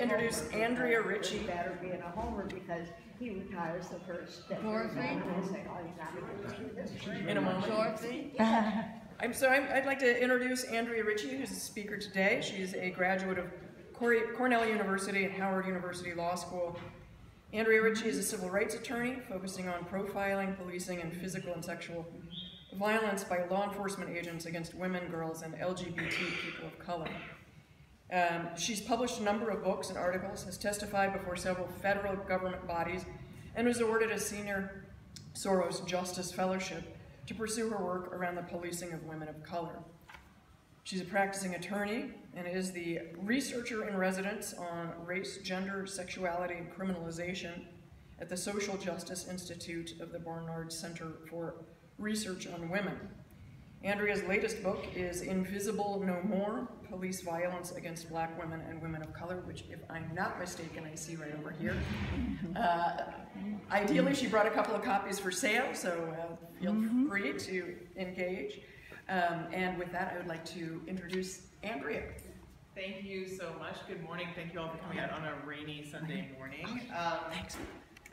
introduce Andrea Ritchie. Better being a homer because he retires the first day. In a moment. I'd like to introduce Andrea Ritchie, who's a speaker today. She's a graduate of Cornell University and Howard University Law School. Andrea Ritchie is a civil rights attorney focusing on profiling, policing, and physical and sexual violence by law enforcement agents against women, girls, and LGBT people of color. She's published a number of books and articles, has testified before several federal government bodies, and was awarded a Senior Soros Justice Fellowship to pursue her work around the policing of women of color. She's a practicing attorney and is the researcher in residence on race, gender, sexuality, and criminalization at the Social Justice Institute of the Barnard Center for Research on Women. Andrea's latest book is Invisible No More, Police Violence Against Black Women and Women of Color, which, if I'm not mistaken, I see right over here. Ideally, she brought a couple of copies for sale, so feel free to engage. And with that, I would like to introduce Andrea. Thank you so much. Good morning. Thank you all for coming out on a rainy Sunday morning. Thanks.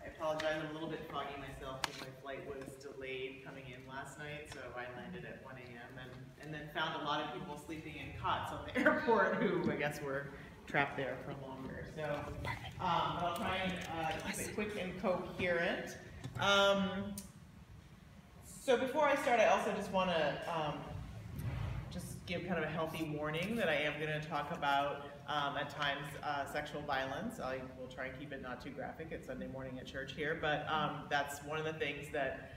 I apologize, I'm a little bit foggy myself because my flight was delayed coming in last night, so I landed at 1 a.m. and then found a lot of people sleeping in cots on the airport who I guess were trapped there for longer. So I'll try and keep it quick and coherent. So before I start, I also just want to just give kind of a healthy warning that I am going to talk about at times sexual violence. I will try and keep it not too graphic. It's Sunday morning at church here, but that's one of the things that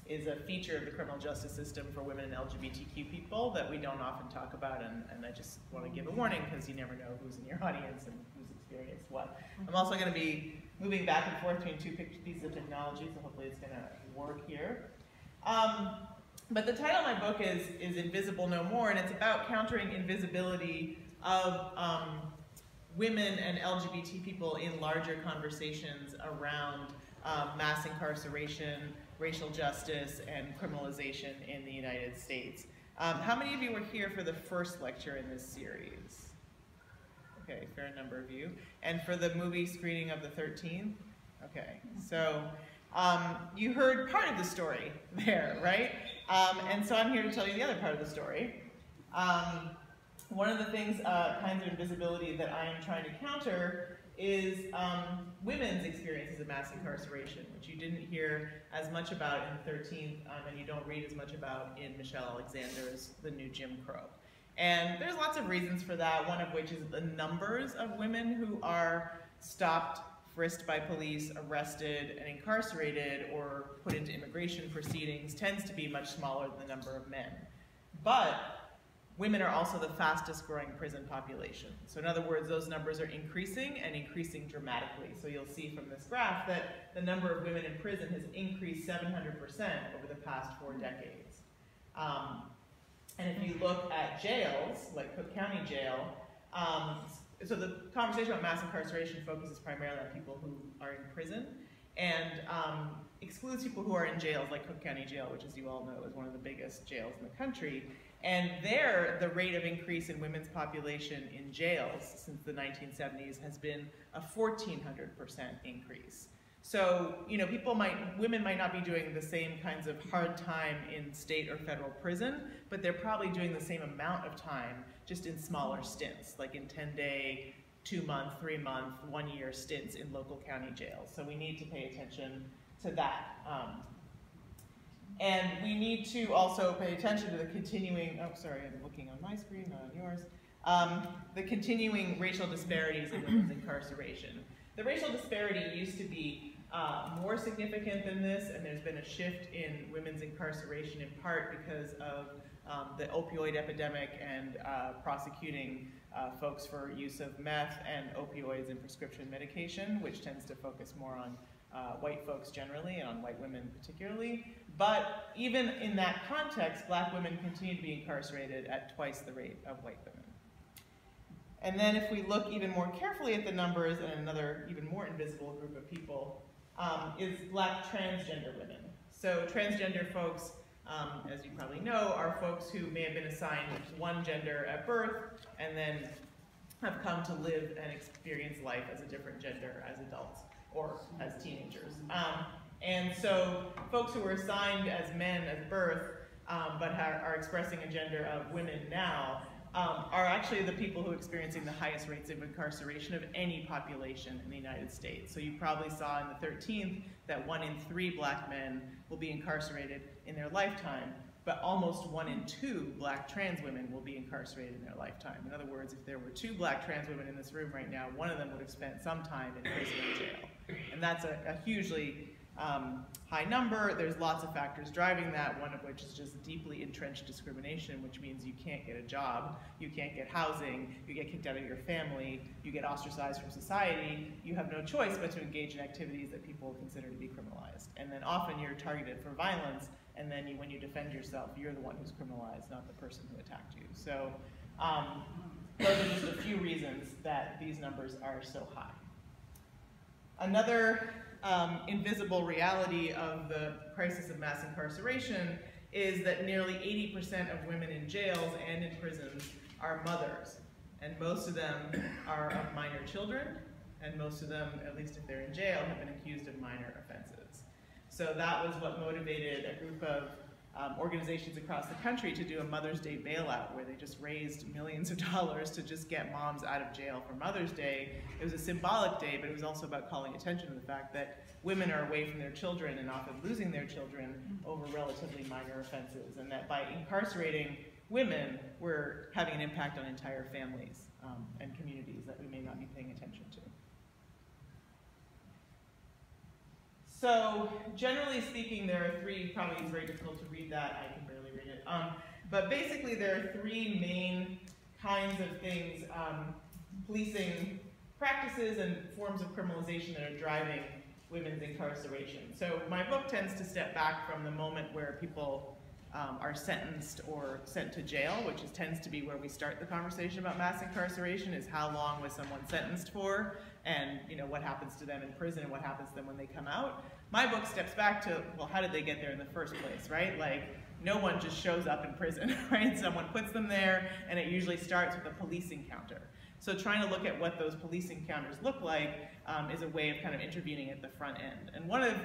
is a feature of the criminal justice system for women and LGBTQ people that we don't often talk about, and I just want to give a warning because you never know who's in your audience and who's experienced what. I'm also going to be moving back and forth between two pieces of technology, so hopefully it's going to work here. But the title of my book is Invisible No More, and it's about countering invisibility of women and LGBT people in larger conversations around mass incarceration, racial justice, and criminalization in the United States. How many of you were here for the first lecture in this series? Okay, fair number of you. And for the movie screening of the 13th? Okay, so you heard part of the story there, right? And so I'm here to tell you the other part of the story. One of the things, kinds of invisibility that I am trying to counter is women's experiences of mass incarceration, which you didn't hear as much about in the 13th, and you don't read as much about in Michelle Alexander's The New Jim Crow. And there's lots of reasons for that, one of which is the numbers of women who are stopped, frisked by police, arrested, and incarcerated, or put into immigration proceedings tends to be much smaller than the number of men. But women are also the fastest growing prison population. So in other words, those numbers are increasing and increasing dramatically. So you'll see from this graph that the number of women in prison has increased 700% over the past 4 decades. And if you look at jails, like Cook County Jail, so the conversation about mass incarceration focuses primarily on people who are in prison and excludes people who are in jails like Cook County Jail, which, as you all know, is one of the biggest jails in the country. And there, the rate of increase in women's population in jails since the 1970s has been a 1,400% increase. So, you know, women might not be doing the same kinds of hard time in state or federal prison, but they're probably doing the same amount of time, just in smaller stints, like in 10-day, 2-month, 3-month, 1-year stints in local county jails. So we need to pay attention to that. And we need to also pay attention to the continuing, oh, sorry, I'm looking on my screen, not on yours, the continuing racial disparities in women's incarceration. The racial disparity used to be more significant than this, and there's been a shift in women's incarceration in part because of the opioid epidemic and prosecuting folks for use of meth and opioids and prescription medication, which tends to focus more on white folks generally and on white women particularly. But even in that context, black women continue to be incarcerated at twice the rate of white women. And then if we look even more carefully at the numbers, and another even more invisible group of people is black transgender women. So transgender folks, as you probably know, are folks who may have been assigned one gender at birth and then have come to live and experience life as a different gender as adults or as teenagers. And so folks who were assigned as men at birth but are expressing a gender of women now are actually the people who are experiencing the highest rates of incarceration of any population in the United States. So you probably saw in the 13th that 1 in 3 black men will be incarcerated in their lifetime, but almost 1 in 2 black trans women will be incarcerated in their lifetime. In other words, if there were 2 black trans women in this room right now, one of them would have spent some time in prison or jail. And that's a hugely high number. There's lots of factors driving that, one of which is just deeply entrenched discrimination, which means you can't get a job, you can't get housing, you get kicked out of your family, you get ostracized from society, you have no choice but to engage in activities that people consider to be criminalized. And then often you're targeted for violence, and then when you defend yourself, you're the one who's criminalized, not the person who attacked you. So those are just a few reasons that these numbers are so high. Another invisible reality of the crisis of mass incarceration is that nearly 80% of women in jails and in prisons are mothers, and most of them are of minor children, and most of them, at least if they're in jail, have been accused of minor offenses. So that was what motivated a group of organizations across the country to do a Mother's Day bailout, where they just raised millions of dollars to just get moms out of jail for Mother's Day. It was a symbolic day, but it was also about calling attention to the fact that women are away from their children and often losing their children over relatively minor offenses, and that by incarcerating women, we're having an impact on entire families and communities that we may not be paying attention to. So generally speaking, there are 3, probably it's very difficult to read that, I can barely read it, but basically there are 3 main kinds of things, policing practices and forms of criminalization that are driving women's incarceration. So my book tends to step back from the moment where people are sentenced or sent to jail, which tends to be where we start the conversation about mass incarceration, is how long was someone sentenced for, and what happens to them in prison and what happens to them when they come out. My book steps back to, well, how did they get there in the first place, right? Like, no one just shows up in prison, right? Someone puts them there, and it usually starts with a police encounter. So trying to look at what those police encounters look like is a way of kind of intervening at the front end. And one of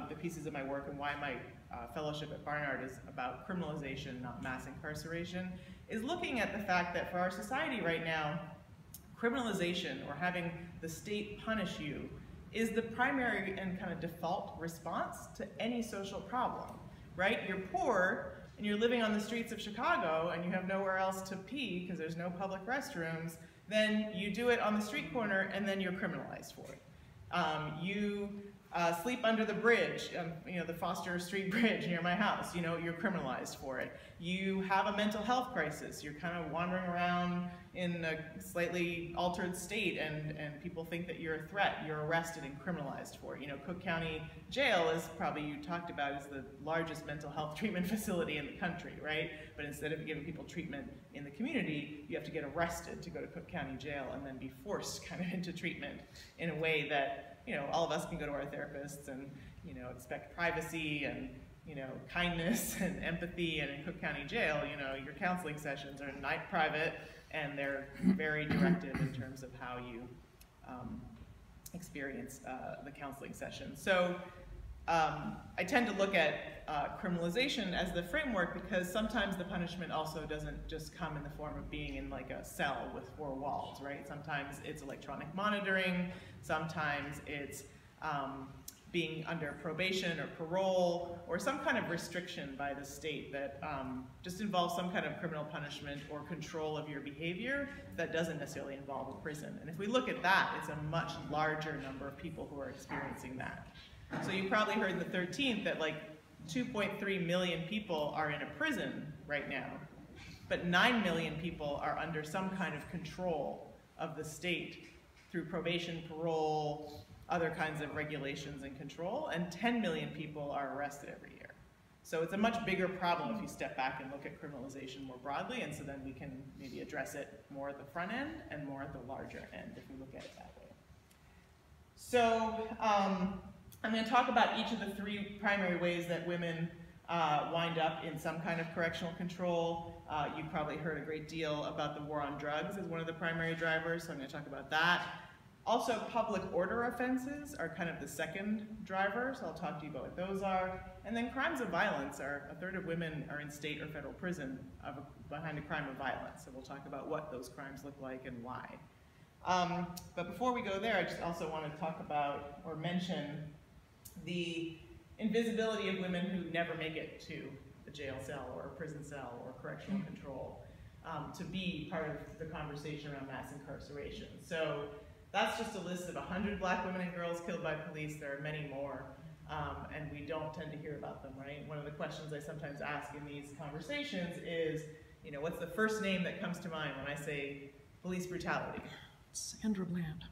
the pieces of my work, and why my fellowship at Barnard is about criminalization, not mass incarceration, is looking at the fact that for our society right now, criminalization, or having the state punish you, is the primary and kind of default response to any social problem, right? You're poor, and you're living on the streets of Chicago, and you have nowhere else to pee because there's no public restrooms, then you do it on the street corner, and then you're criminalized for it. You sleep under the bridge, the Foster Street Bridge near my house, you're criminalized for it. You have a mental health crisis, you're kind of wandering around in a slightly altered state, and people think that you're a threat, you're arrested and criminalized for it. Cook County Jail is probably, you talked about, is the largest mental health treatment facility in the country, right? But instead of giving people treatment in the community, you have to get arrested to go to Cook County Jail and then be forced kind of into treatment in a way that all of us can go to our therapists and, expect privacy and, kindness and empathy. And in Cook County Jail, your counseling sessions are not private, and they're very directive in terms of how you experience the counseling session. So I tend to look at criminalization as the framework, because sometimes the punishment also doesn't just come in the form of being in like a cell with 4 walls, right? Sometimes it's electronic monitoring, sometimes it's being under probation or parole, or some kind of restriction by the state that just involves some kind of criminal punishment or control of your behavior that doesn't necessarily involve a prison. And if we look at that, it's a much larger number of people who are experiencing that. So you probably heard in the 13th that like 2.3 million people are in a prison right now, but 9 million people are under some kind of control of the state through probation, parole, other kinds of regulations and control, and 10 million people are arrested every year. So it's a much bigger problem if you step back and look at criminalization more broadly, and so then we can maybe address it more at the front end and more at the larger end if we look at it that way. So I'm going to talk about each of the 3 primary ways that women wind up in some kind of correctional control. You've probably heard a great deal about the war on drugs as one of the primary drivers, so I'm going to talk about that. Also, public order offenses are kind of the second driver, so I'll talk to you about what those are. And then crimes of violence are, a third of women are in state or federal prison behind a crime of violence, so we'll talk about what those crimes look like and why. But before we go there, I just also want to talk about or mention the invisibility of women who never make it to a jail cell or a prison cell or correctional control to be part of the conversation around mass incarceration. So that's just a list of 100 black women and girls killed by police. There are many more, and we don't tend to hear about them, right? One of the questions I sometimes ask in these conversations is, you know, what's the first name that comes to mind when I say police brutality? Sandra Bland.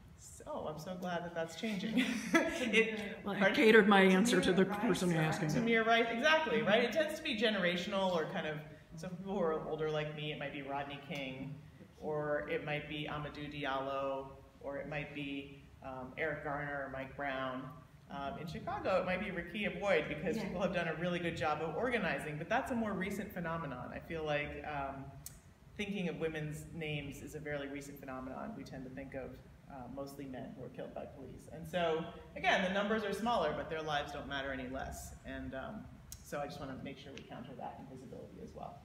Oh, I'm so glad that that's changing. I catered my answer to the person asking. Tamir Rice, exactly, right? It tends to be generational, or kind of, some people who are older like me, it might be Rodney King, or it might be Amadou Diallo, or it might be Eric Garner or Mike Brown. In Chicago, it might be Rakia Boyd, because people have done a really good job of organizing, but that's a more recent phenomenon. I feel like thinking of women's names is a fairly recent phenomenon. We tend to think of mostly men who are killed by police. And so, again, the numbers are smaller, but their lives don't matter any less. And so I just want to make sure we counter that invisibility as well.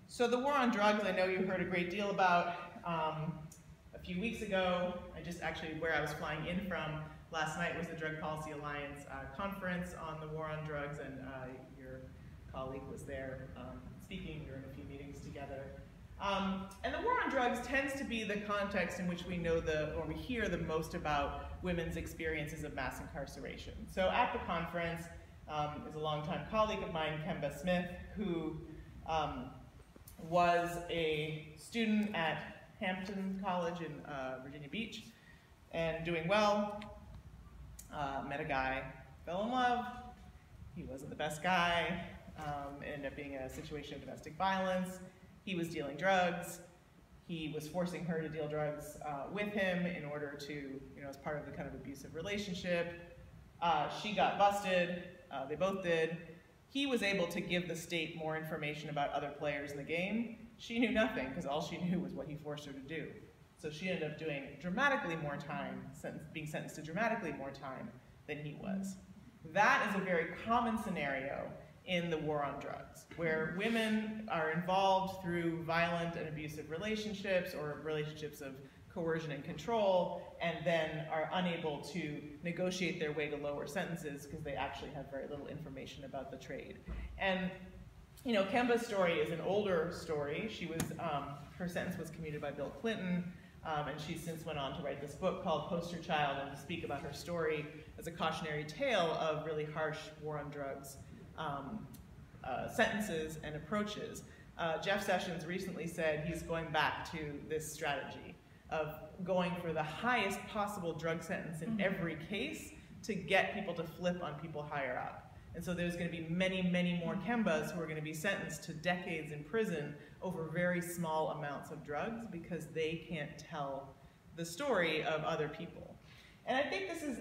So the war on drugs, I know you heard a great deal about. A few weeks ago, where I was flying in from last night was the Drug Policy Alliance conference on the war on drugs, and your colleague was there speaking. We were in a few meetings together. And the war on drugs tends to be the context in which we know or we hear the most about women's experiences of mass incarceration. So at the conference is a longtime colleague of mine, Kemba Smith, who was a student at Hampton College in Virginia Beach, and doing well. Met a guy, fell in love. He wasn't the best guy. Ended up being a situation of domestic violence. He was dealing drugs. He was forcing her to deal drugs with him in order to, you know, as part of the kind of abusive relationship. She got busted. They both did. He was able to give the state more information about other players in the game. She knew nothing, because all she knew was what he forced her to do. So she ended up doing dramatically more time, being sentenced to dramatically more time than he was. That is a very common scenario in the war on drugs, where women are involved through violent and abusive relationships or relationships of coercion and control, and then are unable to negotiate their way to lower sentences because they actually have very little information about the trade. And you know, Kemba's story is an older story. She was, her sentence was commuted by Bill Clinton, and she since went on to write this book called Poster Child, and to speak about her story as a cautionary tale of really harsh war on drugs sentences and approaches. Jeff Sessions recently said he's going back to this strategy of going for the highest possible drug sentence in every case to get people to flip on people higher up. And so there's going to be many, many more Kembas who are going to be sentenced to decades in prison over very small amounts of drugs because they can't tell the story of other people. And I think this is,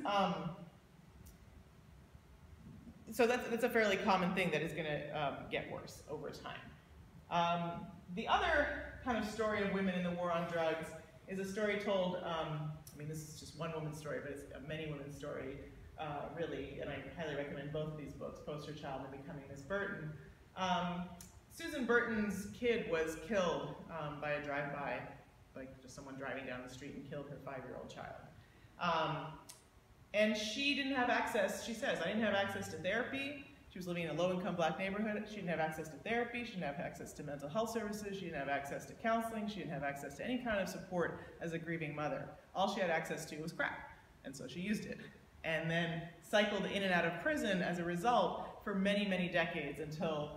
so that's a fairly common thing that is going to get worse over time. The other kind of story of women in the war on drugs is a story told, I mean, this is just one woman's story, but it's a many women's story, really, and I highly recommend both of these books, Poster Child and Becoming Miss Burton. Susan Burton's kid was killed by a drive-by, like just someone driving down the street and killed her 5-year-old child. And she didn't have access, she says, I didn't have access to therapy. She was living in a low-income black neighborhood. She didn't have access to therapy. She didn't have access to mental health services. She didn't have access to counseling. She didn't have access to any kind of support as a grieving mother. All she had access to was crack, and so she used it. And then cycled in and out of prison as a result for many, many decades until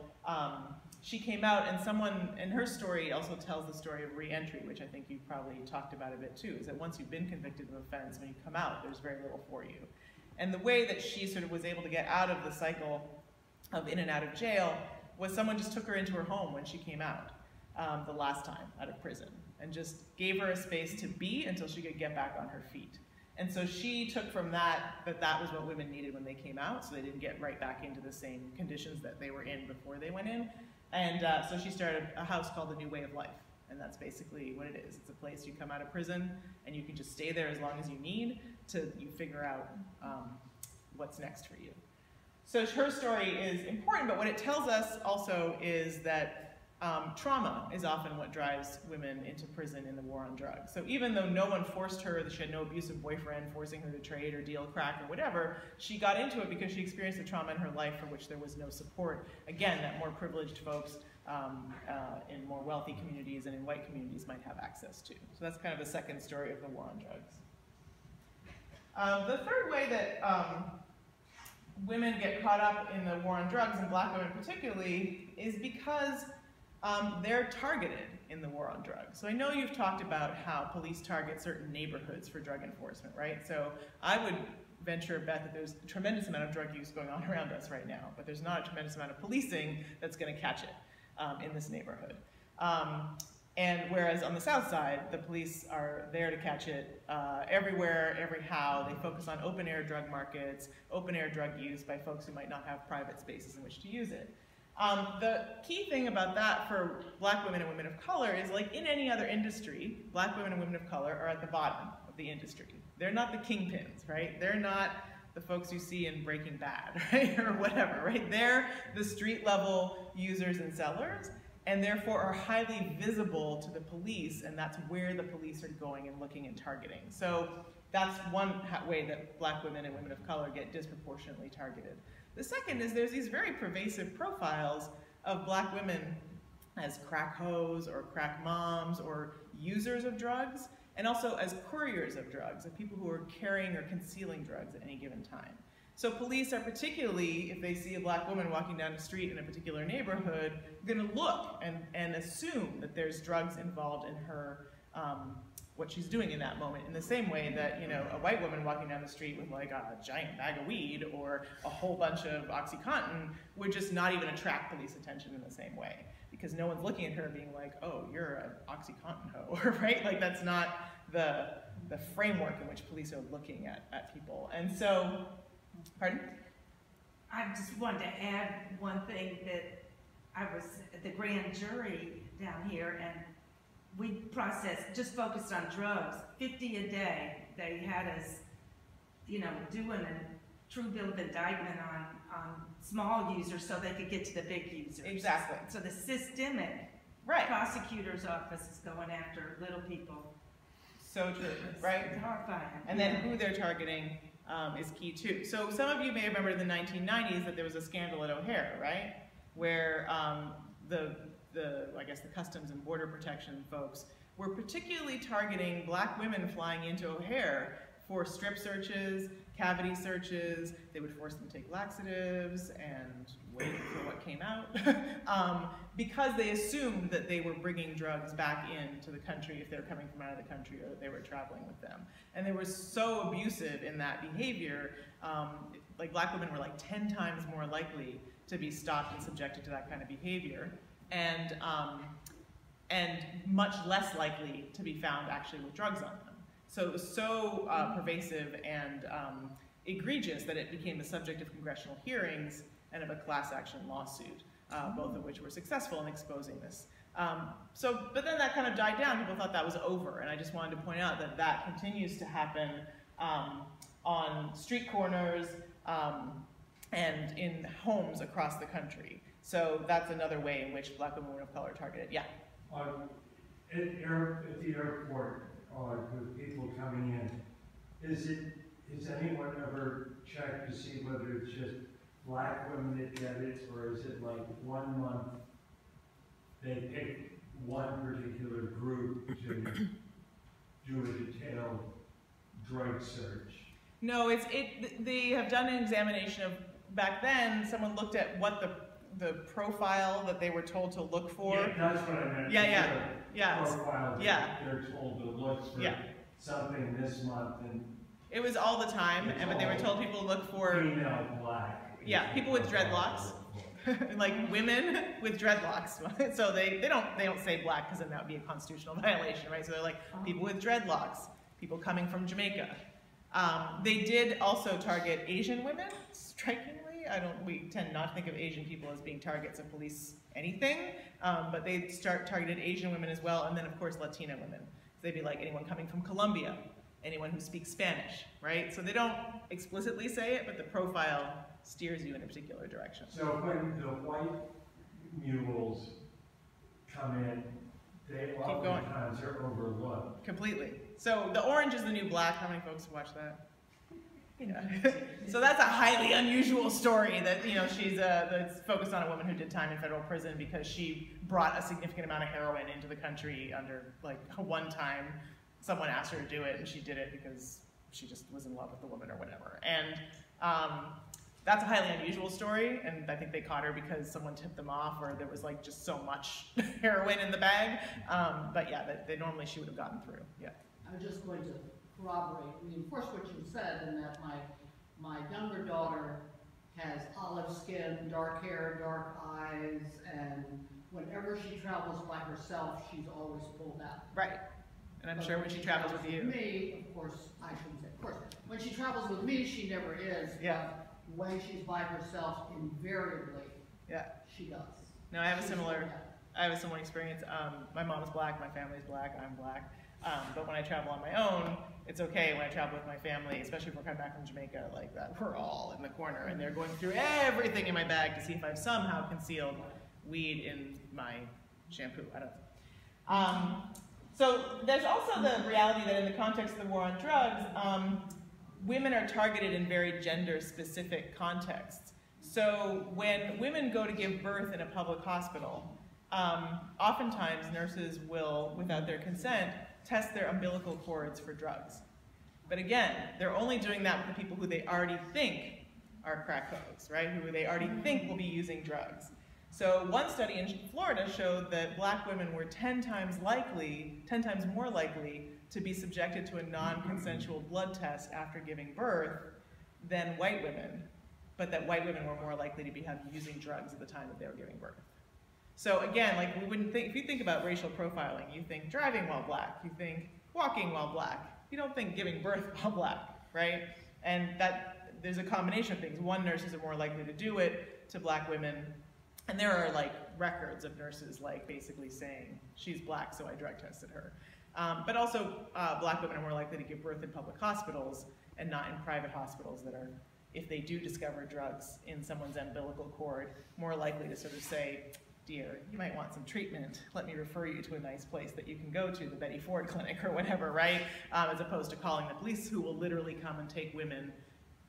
she came out, and someone, and her story also tells the story of re-entry, which I think you've probably talked about a bit too, is that once you've been convicted of offense, when you come out, there's very little for you. And the way that she sort of was able to get out of the cycle of in and out of jail was someone just took her into her home when she came out the last time out of prison, and just gave her a space to be until she could get back on her feet. And so she took from that that was what women needed when they came out, so they didn't get right back into the same conditions that they were in before they went in. And so she started a house called The New Way of Life. And that's basically what it is. It's a place you come out of prison and you can just stay there as long as you need till you figure out what's next for you. So her story is important, but what it tells us also is that trauma is often what drives women into prison in the war on drugs. So even though no one forced her, she had no abusive boyfriend forcing her to trade or deal crack or whatever, she got into it because she experienced a trauma in her life for which there was no support. Again, that more privileged folks in more wealthy communities and in white communities might have access to. So that's kind of the second story of the war on drugs. The third way that women get caught up in the war on drugs, and black women particularly, is because they're targeted in the war on drugs. So I know you've talked about how police target certain neighborhoods for drug enforcement, right? So I would venture a bet that there's a tremendous amount of drug use going on around us right now, but there's not a tremendous amount of policing that's going to catch it in this neighborhood. And whereas on the south side, the police are there to catch it everywhere, every how. They focus on open air drug markets, open air drug use by folks who might not have private spaces in which to use it. The key thing about that for black women and women of color is, like in any other industry, black women and women of color are at the bottom of the industry. They're not the kingpins, right? They're not the folks you see in Breaking Bad, right? Or whatever, right? They're the street level users and sellers, and therefore are highly visible to the police, and that's where the police are going and looking and targeting. So that's one way that black women and women of color get disproportionately targeted. The second is there's these very pervasive profiles of black women as crack hoes or crack moms or users of drugs, and also as couriers of drugs, of people who are carrying or concealing drugs at any given time. So police are particularly, if they see a black woman walking down the street in a particular neighborhood, going to look and assume that there's drugs involved in her, what she's doing in that moment, in the same way that, you know, a white woman walking down the street with like a giant bag of weed or a whole bunch of OxyContin would just not even attract police attention in the same way, because no one's looking at her being like, oh, you're an OxyContin hoe, right? Like that's not the framework in which police are looking at people. And so, pardon? I just wanted to add one thing, that I was at the grand jury down here, and we processed, just focused on drugs, 50 a day. They had us, you know, doing a true bill of indictment on small users so they could get to the big users. Exactly. So the systemic prosecutor's office is going after little people. So true, right? It's horrifying. And then who they're targeting is key too. So some of you may remember in the 1990s that there was a scandal at O'Hare, right? Where I guess the Customs and Border Protection folks were particularly targeting black women flying into O'Hare for strip searches, cavity searches. They would force them to take laxatives and wait for what came out because they assumed that they were bringing drugs back into the country if they were coming from out of the country or that they were traveling with them. And they were so abusive in that behavior, like black women were like 10 times more likely to be stopped and subjected to that kind of behavior, and much less likely to be found actually with drugs on them. So it was so pervasive and egregious that it became the subject of congressional hearings and of a class action lawsuit, both of which were successful in exposing this. But then that kind of died down. People thought that was over, and I just wanted to point out that that continues to happen on street corners and in homes across the country. So that's another way in which black women of color are targeted. Yeah? At the airport, with people coming in, has anyone ever checked to see whether it's just black women that get it, or is it like 1 month they pick one particular group to do a detailed drug search? No, they have done an examination of, back then, someone looked at what the profile that they were told to look for. Yeah, that's what I meant. Yeah. Profile that they're told to look for something this month, and it was all the time, but they were told people to look for female black. Yeah, people with dreadlocks, like women with dreadlocks. So they don't say black because then that would be a constitutional violation, right? So they're like people with dreadlocks, people coming from Jamaica. They did also target Asian women, strikingly. We tend not to think of Asian people as being targets of police anything, but they targeted Asian women as well, and then of course Latina women. So they'd be like anyone coming from Colombia, anyone who speaks Spanish, right? So they don't explicitly say it, but the profile steers you in a particular direction. So when the white mules come in, they oftentimes are overlooked. Completely. So the orange is the new black. How many folks watch that? Yeah. So that's a highly unusual story that, she's that's focused on a woman who did time in federal prison because she brought a significant amount of heroin into the country under one time. Someone asked her to do it and she did it because she just was in love with the woman or whatever. And that's a highly unusual story, and I think they caught her because someone tipped them off or there was just so much heroin in the bag. But yeah, normally she would have gotten through, yeah. I was just going to corroborate, reinforce what you said, in that my younger daughter has olive skin, dark hair, dark eyes, and whenever she travels by herself, she's always pulled out. Right. And I'm sure when she travels with you. Me, of course, I shouldn't say of course. When she travels with me, she never is. Yeah. When she's by herself, invariably, yeah, she does. No, I have a similar experience. My mom's black, my family's black, I'm black. But when I travel on my own, it's okay. When I travel with my family, especially if we're coming back from Jamaica, like that, we're all in the corner and they're going through everything in my bag to see if I've somehow concealed weed in my shampoo. I don't know. So there's also the reality that in the context of the war on drugs, women are targeted in very gender-specific contexts. So when women go to give birth in a public hospital, oftentimes nurses will, without their consent, test their umbilical cords for drugs. But again, they're only doing that with the people who they already think are crack hoes, right? Who they already think will be using drugs. So one study in Florida showed that black women were 10 times more likely to be subjected to a non-consensual blood test after giving birth than white women, but that white women were more likely to be using drugs at the time that they were giving birth. So again, we wouldn't think, if you think about racial profiling, you think driving while black, you think walking while black, you don't think giving birth while black, right? And there's a combination of things. One, nurses are more likely to do it to black women, and there are records of nurses basically saying, she's black, so I drug tested her. But also, black women are more likely to give birth in public hospitals and not in private hospitals that are, if they do discover drugs in someone's umbilical cord, more likely to sort of say, dear, you might want some treatment. Let me refer you to a nice place that you can go to, the Betty Ford Clinic or whatever, right? As opposed to calling the police, who will literally come and take women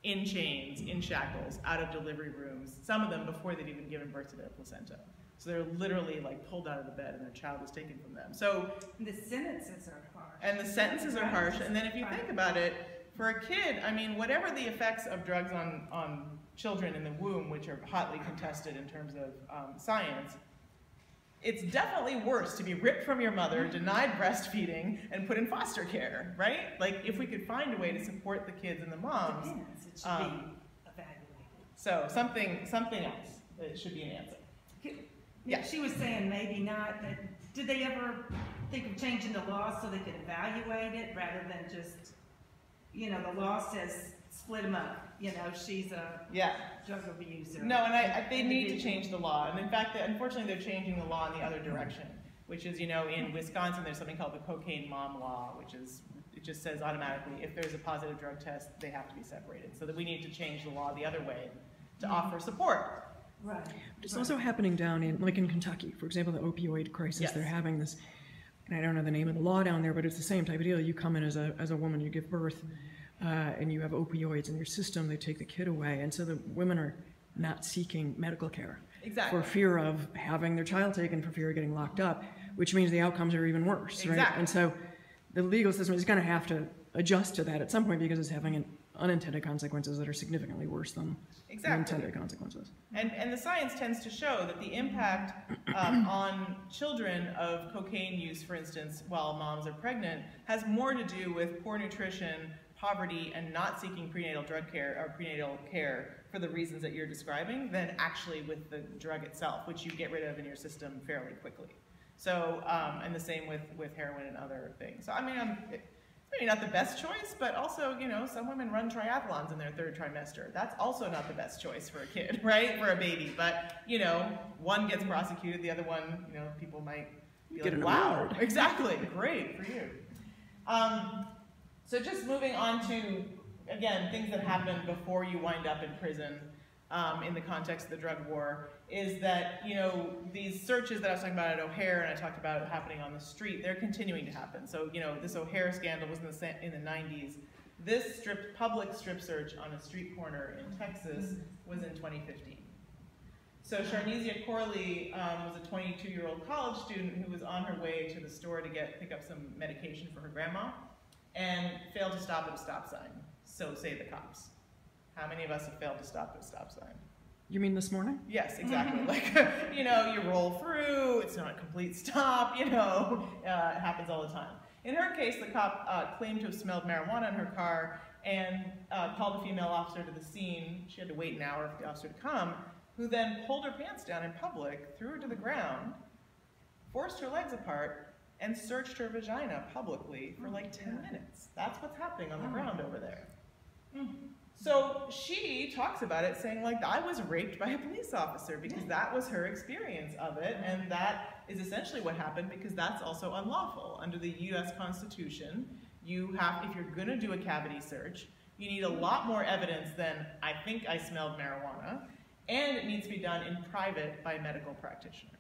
in chains, in shackles, out of delivery rooms, some of them before they've even given birth to their placenta. So they're literally pulled out of the bed and their child is taken from them. So the sentences are harsh. And the sentences are harsh. And then if you think about it, for a kid, whatever the effects of drugs on children in the womb, which are hotly contested in terms of science, it's definitely worse to be ripped from your mother, denied breastfeeding, and put in foster care, right? If we could find a way to support the kids and the moms. Depends. It should be evaluated. So something else. It should be an answer. Yeah, she was saying maybe not. Did they ever think of changing the law so they could evaluate it rather than just, the law says split them up. She's a drug abuser. No, and they need to change the law. And in fact, unfortunately, they're changing the law in the other direction, which is, in Wisconsin, there's something called the cocaine mom law, it just says automatically, if there's a positive drug test, they have to be separated. So that we need to change the law the other way to offer support. Right. It's also happening down in Kentucky, for example, the opioid crisis. Yes. They're having this, and I don't know the name of the law down there, but it's the same type of deal. You come in as a woman, you give birth, and you have opioids in your system, they take the kid away, and so the women are not seeking medical care. Exactly. For fear of having their child taken, for fear of getting locked up, which means the outcomes are even worse, exactly. Right? And so the legal system is going to have to adjust to that at some point because it's having unintended consequences that are significantly worse than the intended consequences. And the science tends to show that the impact on children of cocaine use, for instance, while moms are pregnant, has more to do with poor nutrition, poverty, and not seeking prenatal drug care or prenatal care for the reasons that you're describing than actually with the drug itself, which you get rid of in your system fairly quickly. So, and the same with heroin and other things. So, maybe not the best choice, but also, you know, some women run triathlons in their 3rd trimester. That's also not the best choice for a kid, right? For a baby. But, you know, one gets prosecuted, the other one, you know, people might be like, wow, exactly, great for you. So just moving on to, again, things that happen before you wind up in prison in the context of the drug war, is that, you know, these searches that I was talking about at O'Hare and I talked about happening on the street, they're continuing to happen. So, you know, this O'Hare scandal was in the 90s. This public strip search on a street corner in Texas was in 2015. So Sharnesia Corley was a 22-year-old college student who was on her way to the store to pick up some medication for her grandma and failed to stop at a stop sign. So say the cops. How many of us have failed to stop at a stop sign? You mean this morning? Yes, exactly. Like, you know, you roll through, it's not a complete stop, you know, it happens all the time. In her case, the cop claimed to have smelled marijuana in her car and called a female officer to the scene. She had to wait an hour for the officer to come, who then pulled her pants down in public, threw her to the ground, forced her legs apart, and searched her vagina publicly for like 10 minutes. That's what's happening on the ground over there. So she talks about it saying, like, I was raped by a police officer because that was her experience of it, and that is essentially what happened because that's also unlawful. Under the US Constitution, you have, if you're gonna do a cavity search, you need a lot more evidence than, I think I smelled marijuana, and it needs to be done in private by a medical practitioner.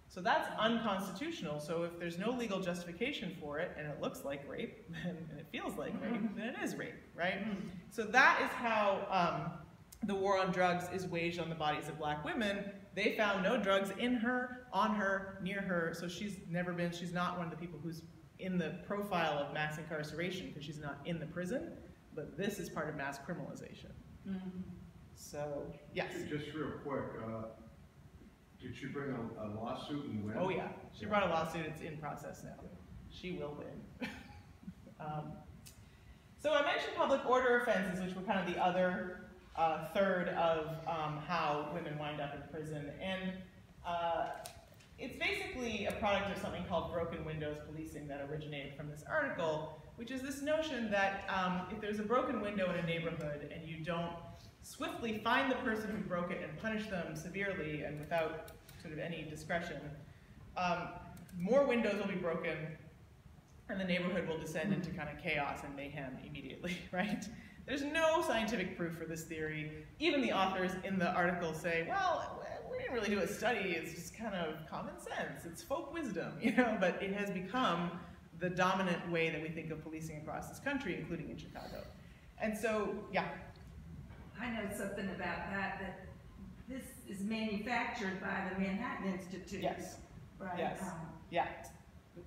So that's unconstitutional, so if there's no legal justification for it, and it looks like rape, and it feels like rape, then it is rape, right? So that is how the war on drugs is waged on the bodies of black women. They found no drugs in her, on her, near her, so she's not one of the people who's in the profile of mass incarceration, because she's not in the prison, but this is part of mass criminalization. So, yes? Just real quick, did she bring a lawsuit and win? Oh yeah, she brought a lawsuit, it's in process now. She will win. So I mentioned public order offenses, which were kind of the other third of how women wind up in prison. And it's basically a product of something called broken windows policing that originated from this article, which is this notion that if there's a broken window in a neighborhood and you don't swiftly find the person who broke it and punish them severely and without sort of any discretion, more windows will be broken and the neighborhood will descend into kind of chaos and mayhem immediately, right? There's no scientific proof for this theory. Even the authors in the article say, well, we didn't really do a study, it's just kind of common sense, it's folk wisdom, you know, but it has become the dominant way that we think of policing across this country, including in Chicago. And so, yeah. I know something about that this is manufactured by the Manhattan Institute. Yes. Right? Yes. Yeah.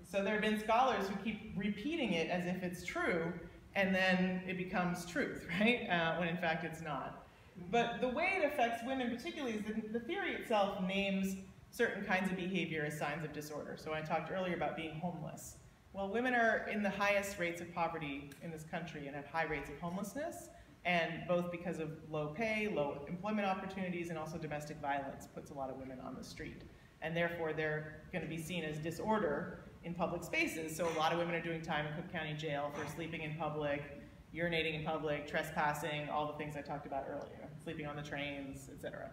So there have been scholars who keep repeating it as if it's true, and then it becomes truth, right? When in fact it's not. But the way it affects women particularly is that the theory itself names certain kinds of behavior as signs of disorder. So I talked earlier about being homeless. Well, women are in the highest rates of poverty in this country and have high rates of homelessness, and both because of low pay, low employment opportunities, and also domestic violence puts a lot of women on the street. And therefore, they're going to be seen as disorder in public spaces. So a lot of women are doing time in Cook County Jail for sleeping in public, urinating in public, trespassing, all the things I talked about earlier, sleeping on the trains, etc.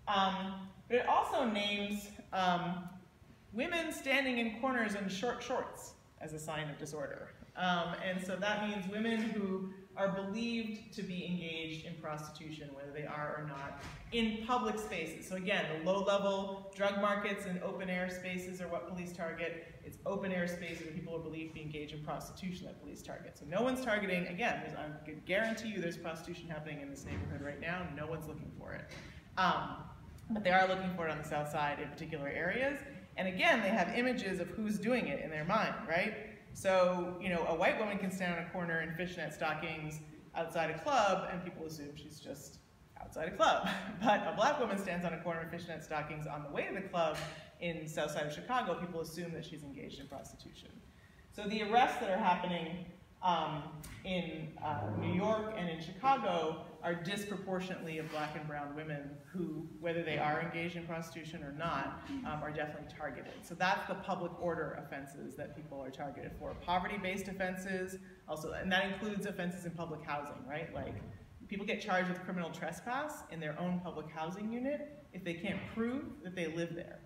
But it also names women standing in corners in short shorts as a sign of disorder. And so that means women who are believed to be engaged in prostitution, whether they are or not, in public spaces. So again, the low-level drug markets and open-air spaces are what police target. It's open-air spaces where people are believed to be engaged in prostitution that police target. So no one's targeting, again, I can guarantee you there's prostitution happening in this neighborhood right now, and no one's looking for it. But they are looking for it on the south side in particular areas. And again, they have images of who's doing it in their mind, right? So, you know, a white woman can stand on a corner in fishnet stockings outside a club, and people assume she's just outside a club. But a black woman stands on a corner in fishnet stockings on the way to the club in south side of Chicago, people assume that she's engaged in prostitution. So the arrests that are happening in New York and in Chicago are disproportionately of Black and brown women who, whether they are engaged in prostitution or not, are definitely targeted. So that's the public order offenses that people are targeted for. Poverty-based offenses, also, and that includes offenses in public housing, right? Like, people get charged with criminal trespass in their own public housing unit if they can't prove that they live there.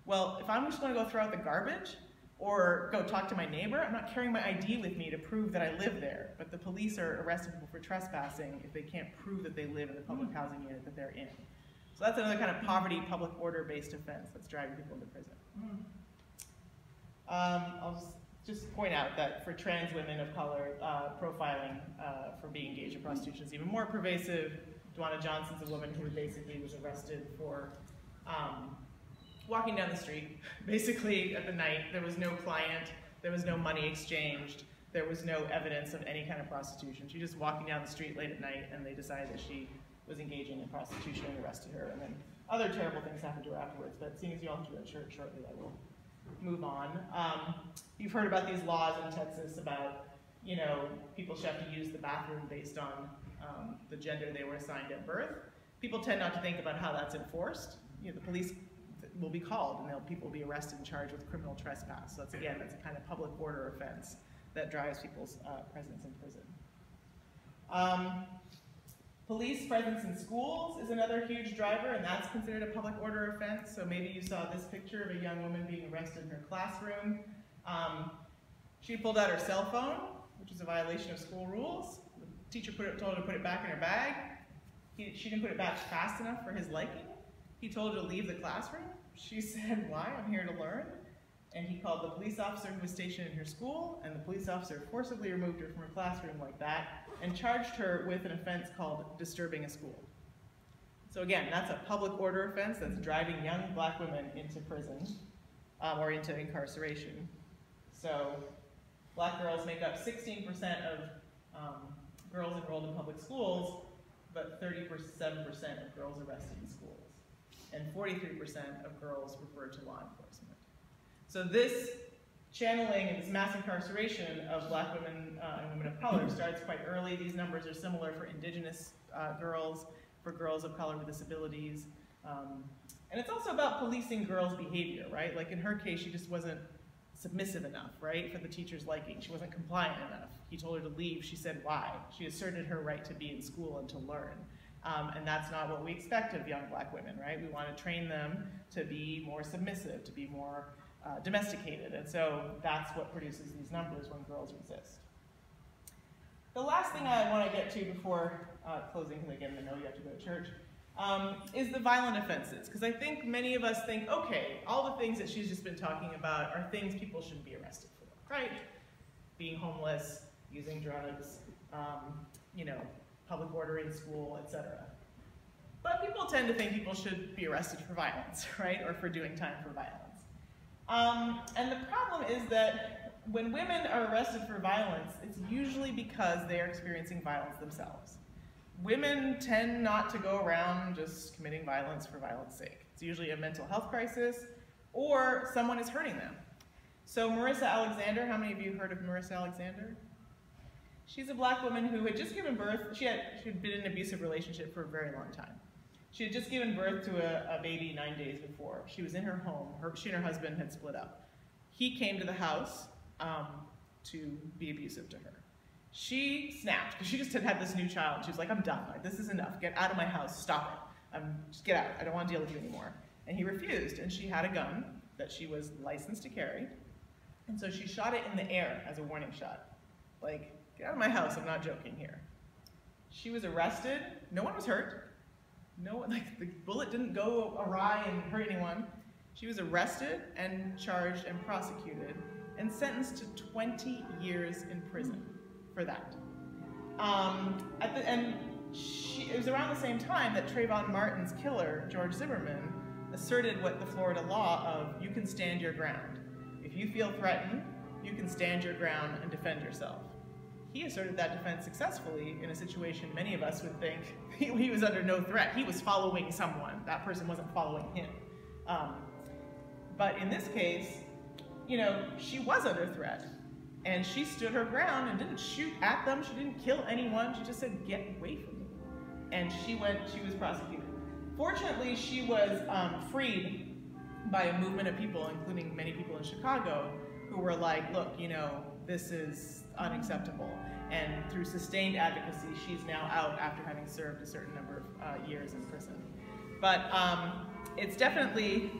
Well, if I'm just gonna go throw out the garbage, or go talk to my neighbor, I'm not carrying my ID with me to prove that I live there. But the police are arresting people for trespassing if they can't prove that they live in the public housing unit that they're in. So that's another kind of poverty, public order-based offense that's driving people into prison. I'll just point out that for trans women of color, profiling for being engaged in prostitution is even more pervasive. Dwana Johnson's a woman who basically was arrested for walking down the street, basically at the night. There was no client, there was no money exchanged, there was no evidence of any kind of prostitution. She was just walking down the street late at night, and they decided that she was engaging in prostitution and arrested her. And then other terrible things happened to her afterwards, but seeing as you all have to go to church shortly, I will move on. You've heard about these laws in Texas about, you know, people should have to use the bathroom based on the gender they were assigned at birth. People tend not to think about how that's enforced. You know, the police will be called, and people will be arrested and charged with criminal trespass. So that's, again, that's a kind of public order offense that drives people's presence in prison. Police presence in schools is another huge driver, and that's considered a public order offense. So maybe you saw this picture of a young woman being arrested in her classroom. She pulled out her cell phone, which is a violation of school rules. The teacher told her to put it back in her bag. She didn't put it back fast enough for his liking. He told her to leave the classroom. She said, "Why? I'm here to learn." And he called the police officer who was stationed in her school, and the police officer forcibly removed her from her classroom like that and charged her with an offense called disturbing a school. So again, that's a public order offense that's driving young Black women into prison or into incarceration. So Black girls make up 16% of girls enrolled in public schools, but 37% of girls arrested in schools, and 43% of girls referred to law enforcement. So this channeling and this mass incarceration of Black women and women of color starts quite early. These numbers are similar for Indigenous girls, for girls of color with disabilities. And it's also about policing girls' behavior, right? Like in her case, she just wasn't submissive enough, right, for the teacher's liking. She wasn't compliant enough. He told her to leave. She said why. She asserted her right to be in school and to learn. And that's not what we expect of young Black women, right? We want to train them to be more submissive, to be more domesticated. And so that's what produces these numbers when girls resist. The last thing I want to get to before closing, because again, I know you have to go to church, is the violent offenses. Because I think many of us think, okay, all the things that she's just been talking about are things people shouldn't be arrested for, right? Being homeless, using drugs, you know, public order in school, etc. But people tend to think people should be arrested for violence, right? Or for doing time for violence. And the problem is that when women are arrested for violence, it's usually because they are experiencing violence themselves. Women tend not to go around just committing violence for violence sake. It's usually a mental health crisis, or someone is hurting them. So Marissa Alexander, how many of you heard of Marissa Alexander? She's a Black woman who had just given birth. She had been in an abusive relationship for a very long time. She had just given birth to a baby 9 days before. She was in her home. She and her husband had split up. He came to the house to be abusive to her. She snapped, because she just had this new child. She was like, "I'm done. Like, this is enough. Get out of my house. Stop it. Just get out. I don't want to deal with you anymore." And he refused, and she had a gun that she was licensed to carry. And so she shot it in the air as a warning shot. Like, "Get out of my house. I'm not joking here." She was arrested. No one was hurt. No one, like, the bullet didn't go awry and hurt anyone. She was arrested and charged and prosecuted and sentenced to 20 years in prison for that. It was around the same time that Trayvon Martin's killer, George Zimmerman, asserted what the Florida law of you can stand your ground. If you feel threatened, you can stand your ground and defend yourself. He asserted that defense successfully in a situation many of us would think he was under no threat. He was following someone. That person wasn't following him. But in this case, you know, she was under threat. And she stood her ground and didn't shoot at them. She didn't kill anyone. She just said, get away from me. And she was prosecuted. Fortunately, she was freed by a movement of people, including many people in Chicago, who were like, look, you know, this is unacceptable. And through sustained advocacy, she's now out after having served a certain number of years in prison. But it's definitely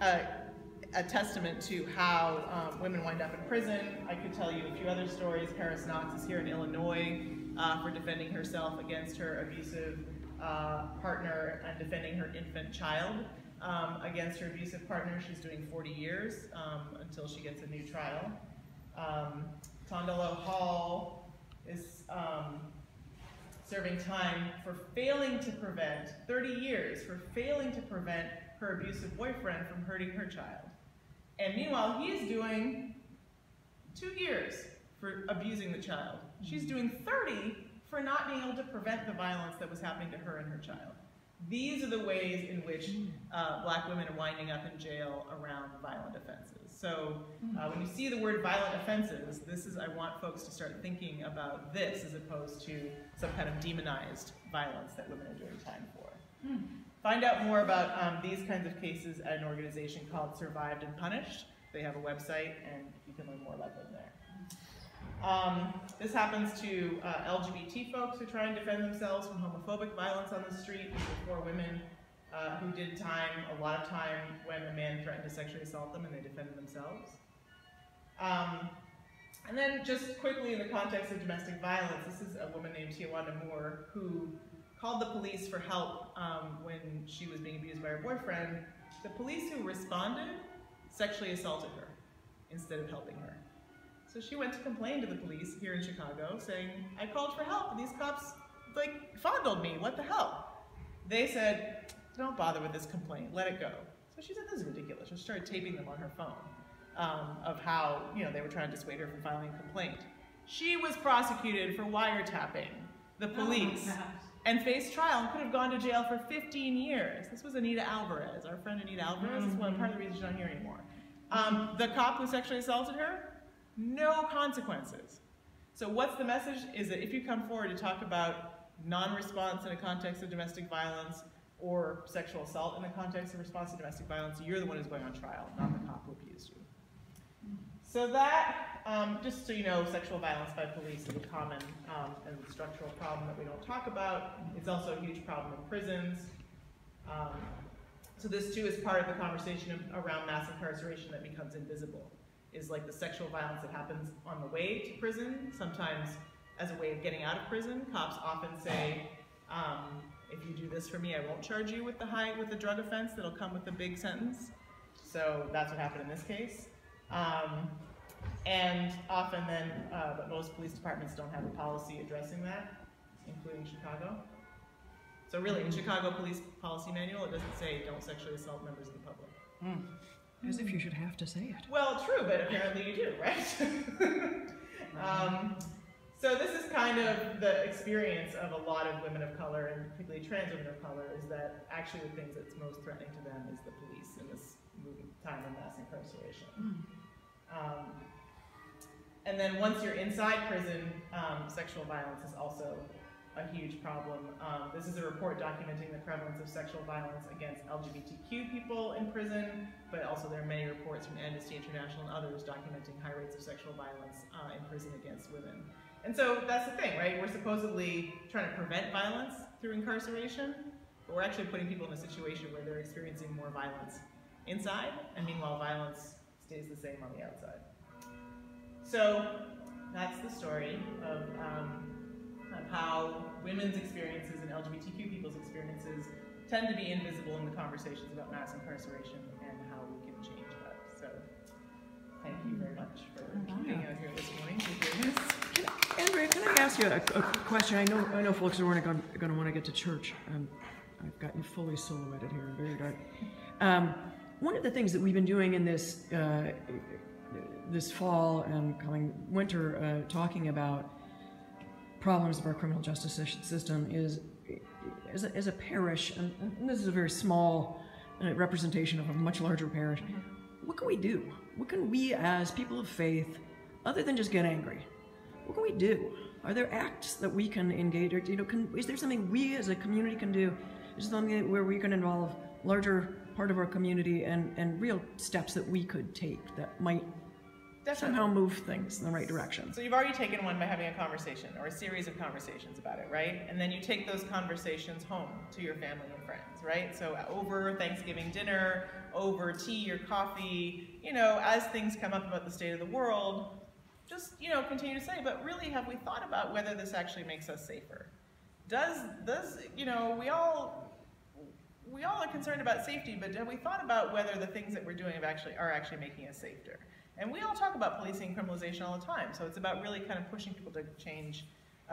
a testament to how women wind up in prison. I could tell you a few other stories. Paris Knox is here in Illinois for defending herself against her abusive partner and defending her infant child against her abusive partner. She's doing 40 years until she gets a new trial. Tondelo Hall is serving time for failing to prevent, 30 years, for failing to prevent her abusive boyfriend from hurting her child. And meanwhile, he is doing 2 years for abusing the child. She's doing 30 for not being able to prevent the violence that was happening to her and her child. These are the ways in which black women are winding up in jail around violent offenses. So when you see the word violent offenses, I want folks to start thinking about this as opposed to some kind of demonized violence that women are doing time for. Find out more about these kinds of cases at an organization called Survived and Punished. They have a website and you can learn more about them there. This happens to LGBT folks who try and defend themselves from homophobic violence on the street. These are 4 women who did time, a lot of time, when a man threatened to sexually assault them and they defended themselves. And then just quickly in the context of domestic violence, this is a woman named Tiawanda Moore who called the police for help when she was being abused by her boyfriend. The police who responded sexually assaulted her instead of helping her. So she went to complain to the police here in Chicago saying, I called for help and these cops like fondled me, what the hell? They said, don't bother with this complaint, let it go. So she said, this is ridiculous. She started taping them on her phone of how they were trying to dissuade her from filing a complaint. She was prosecuted for wiretapping the police and faced trial and could have gone to jail for 15 years. This was Anita Alvarez, our friend Anita Alvarez. This is part of the reason she's not here anymore. The cop who sexually assaulted her, no consequences. So what's the message? Is that if you come forward to talk about non-response in a context of domestic violence or sexual assault in the context of response to domestic violence, you're the one who's going on trial, not the cop who abused you. So that, just so you know, sexual violence by police is a common and structural problem that we don't talk about. It's also a huge problem in prisons. So this too is part of the conversation around mass incarceration that becomes invisible. Is like the sexual violence that happens on the way to prison, sometimes as a way of getting out of prison. Cops often say, if you do this for me, I won't charge you with the drug offense that'll come with a big sentence. So that's what happened in this case. And often then, but most police departments don't have a policy addressing that, including Chicago. So really, in Chicago Police Policy Manual, it doesn't say don't sexually assault members of the public. As if you should have to say it. Well, true, but apparently you do, right? So this is kind of the experience of a lot of women of color, and particularly trans women of color, is that actually the things that's most threatening to them is the police in this time of mass incarceration. And then once you're inside prison, sexual violence is also a huge problem. This is a report documenting the prevalence of sexual violence against LGBTQ people in prison, but also there are many reports from Amnesty International and others documenting high rates of sexual violence in prison against women. And so that's the thing, right? We're supposedly trying to prevent violence through incarceration, but we're actually putting people in a situation where they're experiencing more violence inside, and meanwhile violence stays the same on the outside. So that's the story of how women's experiences and LGBTQ people's experiences tend to be invisible in the conversations about mass incarceration and how we can change that. So thank you very much for being out here this morning to hear this. Andrea, can I ask you a question? I know folks are going to want to get to church. I've got you fully silhouetted here and very dark. One of the things that we've been doing in this this fall and coming winter, talking about problems of our criminal justice system is, as a parish, and this is a very small representation of a much larger parish, what can we do? What can we as people of faith other than just get angry, what can we do? Are there acts that we can engage, or is there something we as a community can do? Is there something where we can involve larger part of our community and real steps that we could take that might somehow move things in the right direction? So you've already taken one by having a conversation or a series of conversations about it, right? And then you take those conversations home to your family and friends, right? So over Thanksgiving dinner, over tea or coffee, as things come up about the state of the world, just, continue to say, but really, have we thought about whether this actually makes us safer? We all are concerned about safety, but have we thought about whether the things that we're doing are actually making us safer? And we all talk about policing and criminalization all the time, so it's about really kind of pushing people to change,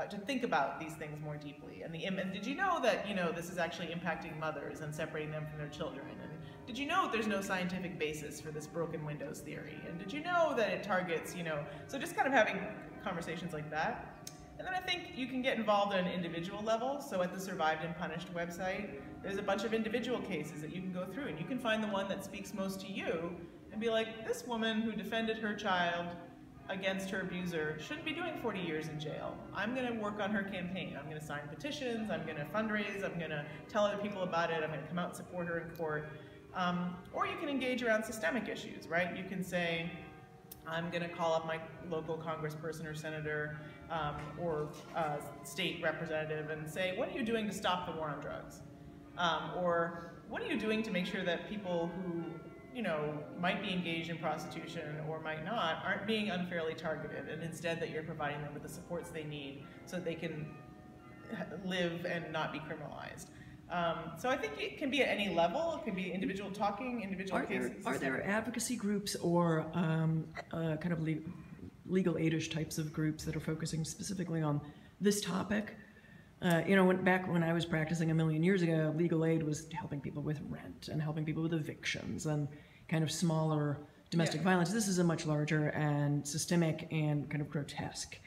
to think about these things more deeply. And did you know that, this is actually impacting mothers and separating them from their children? And did you know that there's no scientific basis for this broken windows theory? And did you know that it targets, so just kind of having conversations like that. And then I think you can get involved at an individual level. So at the Survived and Punished website, there's a bunch of individual cases that you can go through, and you can find the one that speaks most to you and be like, this woman who defended her child against her abuser shouldn't be doing 40 years in jail. I'm going to work on her campaign. I'm going to sign petitions. I'm going to fundraise. I'm going to tell other people about it. I'm going to come out and support her in court. Or you can engage around systemic issues, right? You can say, I'm going to call up my local congressperson or senator or state representative and say, what are you doing to stop the war on drugs? Or what are you doing to make sure that people who might be engaged in prostitution or might not, aren't being unfairly targeted, and instead that you're providing them with the supports they need so that they can live and not be criminalized. So I think it can be at any level. It can be individual talking, individual cases. Are there advocacy groups or kind of legal aid-ish types of groups that are focusing specifically on this topic? Back when I was practicing a million years ago, legal aid was helping people with rent and helping people with evictions and kind of smaller domestic violence. This is a much larger and systemic and kind of grotesque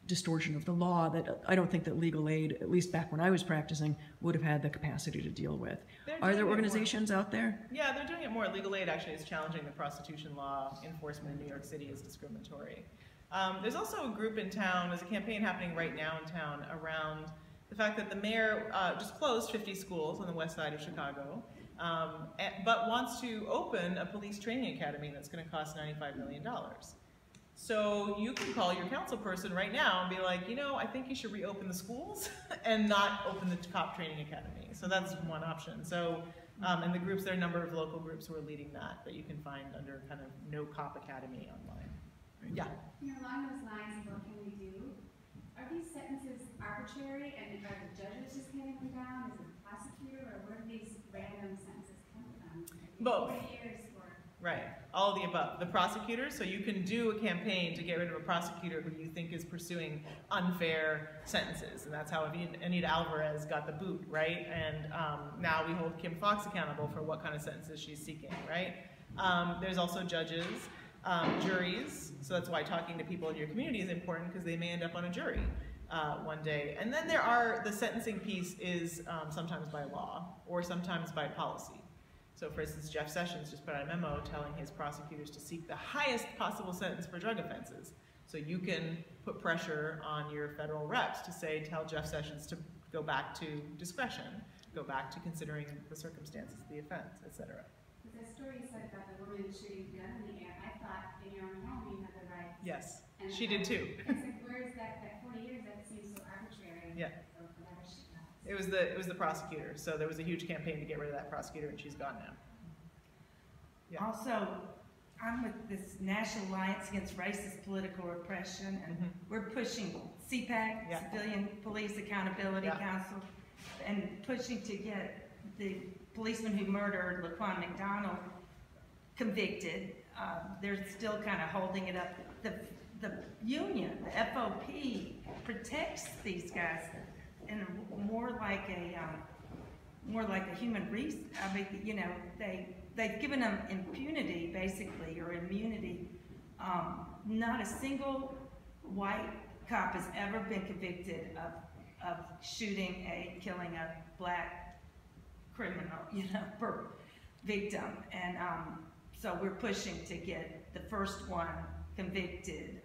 distortion of the law that I don't think that legal aid, at least back when I was practicing, would have had the capacity to deal with. Are there organizations out there? Yeah, they're doing it more. Legal aid actually is challenging the prostitution law. Enforcement in New York City is discriminatory. There's also a group in town, there's a campaign happening right now in town around the fact that the mayor just closed 50 schools on the west side of Chicago, but wants to open a police training academy that's going to cost $95 million. So you can call your council person right now and be like, I think you should reopen the schools and not open the cop training academy. So that's one option. So, and the groups, there are a number of local groups who are leading that you can find under kind of No Cop Academy online. Yeah? Along those lines, what can we do? Are these sentences arbitrary, and are the judges just handing them down? Is it the prosecutor, or where do these random sentences come from? Both. 4 years for... Right, all of the above. The prosecutor, so you can do a campaign to get rid of a prosecutor who you think is pursuing unfair sentences, and that's how Anita Alvarez got the boot, right? And now we hold Kim Foxx accountable for what kind of sentences she's seeking, right? There's also judges. Juries, so that's why talking to people in your community is important, because they may end up on a jury one day. And then the sentencing piece is sometimes by law or sometimes by policy. So for instance, Jeff Sessions just put out a memo telling his prosecutors to seek the highest possible sentence for drug offenses. So you can put pressure on your federal reps to tell Jeff Sessions to go back to discretion, go back to considering the circumstances of the offense, etc. The story you said about the woman shooting the gun in the air, I thought in your own home you had the right. Yes, she did too. It's like, where is that 40 years? That seems so arbitrary. Yeah. So whatever she does. It was the prosecutor. So there was a huge campaign to get rid of that prosecutor, and she's gone now. Yeah. Also, I'm with this National Alliance Against Racist Political Repression, and we're pushing CPAC, Civilian Police Accountability Council, and pushing to get the policeman who murdered Laquan McDonald convicted. They're still kind of holding it up. The union, the FOP, protects these guys in more like a human resource. I mean, they've given them impunity, basically, or immunity. Not a single white cop has ever been convicted of killing a black criminal, per victim. And so we're pushing to get the first one convicted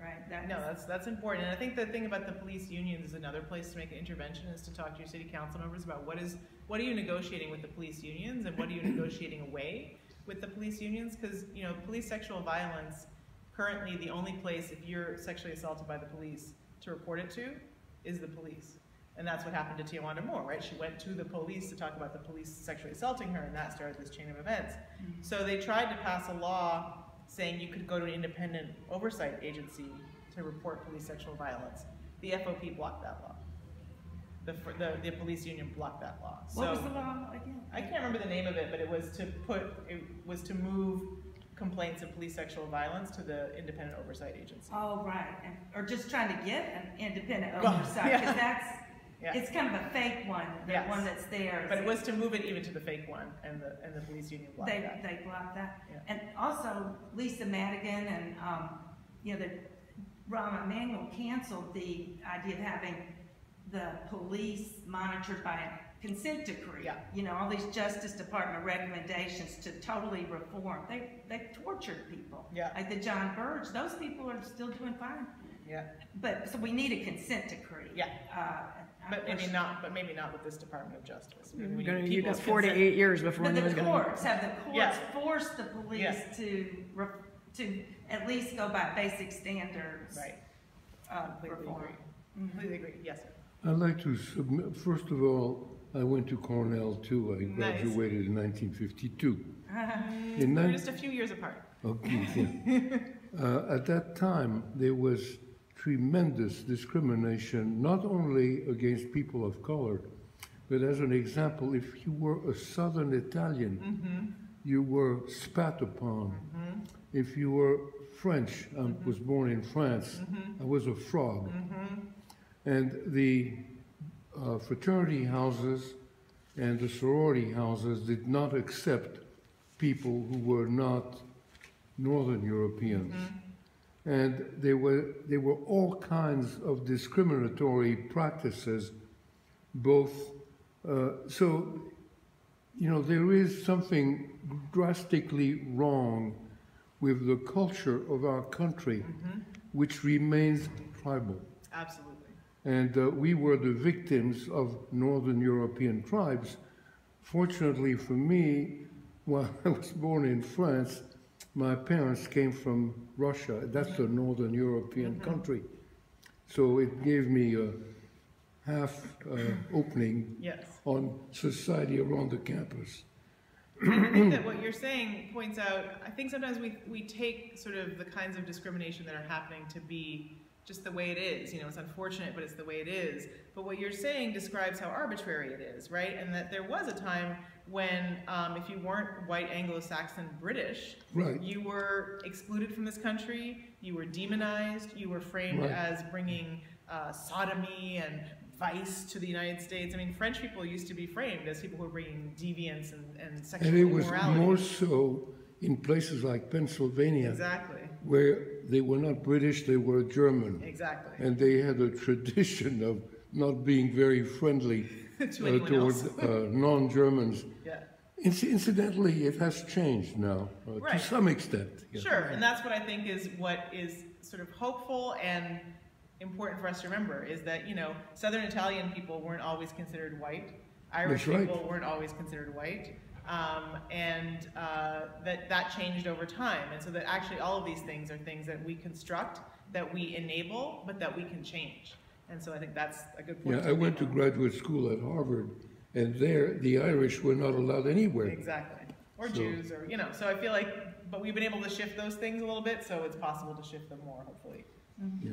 right? No, that's important. And I think the thing about the police unions is another place to make an intervention is to talk to your city council members about what are you negotiating with the police unions and what are you negotiating away with the police unions? Because, you know, police sexual violence, currently the only place if you're sexually assaulted by the police to report it to is the police. And that's what happened to Tiawanda Moore, right? She went to the police to talk about the police sexually assaulting her, and that started this chain of events. Mm-hmm. So they tried to pass a law saying you could go to an independent oversight agency to report police sexual violence. The FOP blocked that law. The police union blocked that law. What was the law again? I can't remember the name of it, but it was to move complaints of police sexual violence to the independent oversight agency. Oh, right. Or just trying to get an independent oversight, because it's kind of a fake one, the one that's there. But it was to move it even to the fake one, and the police union blocked that. They blocked that. Yeah. And also, Lisa Madigan and, you know, the Rahm Emanuel canceled the idea of having the police monitored by a consent decree. Yeah. You know, all these Justice Department recommendations to totally reform. They tortured people. Yeah. Like the John Burge, those people are still doing fine. Yeah. But so we need a consent decree. Yeah. But maybe not with this Department of Justice. You got 4 to 8 years before. But the courts forced the police to at least go by basic standards. Right. Completely agree. Completely agree. Yes, sir. I'd like to submit. First of all, I went to Cornell too. I graduated in 1952. We're just a few years apart. Okay. Yeah. At that time, there was tremendous discrimination, not only against people of color, but as an example, if you were a Southern Italian, you were spat upon. If you were French, I was born in France, I was a frog. And the fraternity houses and the sorority houses did not accept people who were not Northern Europeans. And there were all kinds of discriminatory practices, both, so, you know, there is something drastically wrong with the culture of our country, which remains tribal. Absolutely. And we were the victims of Northern European tribes. Fortunately for me, when I was born in France, my parents came from Russia. That's a Northern European country. So it gave me a half opening on society around the campus. I think that what you're saying points out, I think sometimes we take sort of the kinds of discrimination that are happening to be just the way it is. You know, it's unfortunate, but it's the way it is. But what you're saying describes how arbitrary it is, right? And that there was a time when if you weren't white Anglo-Saxon British, you were excluded from this country, you were demonized, you were framed as bringing sodomy and vice to the United States. I mean, French people used to be framed as people who were bringing deviance and sexual immorality. And it was more so in places like Pennsylvania. Exactly. Where they were not British, they were German. Exactly. And they had a tradition of not being very friendly towards non-Germans. Yeah. Incidentally, it has changed now, to some extent. Yeah. Sure, and that's what I think is what is sort of hopeful and important for us to remember, is that, you know, Southern Italian people weren't always considered white. Irish people weren't always considered white. And that changed over time. And so that actually all of these things are things that we construct, that we enable, but that we can change. And so I think that's a good point. Yeah, I went to graduate school at Harvard, and there the Irish were not allowed anywhere. Exactly. Or Jews, or, you know, so I feel like, but we've been able to shift those things a little bit, so it's possible to shift them more, hopefully. Yeah.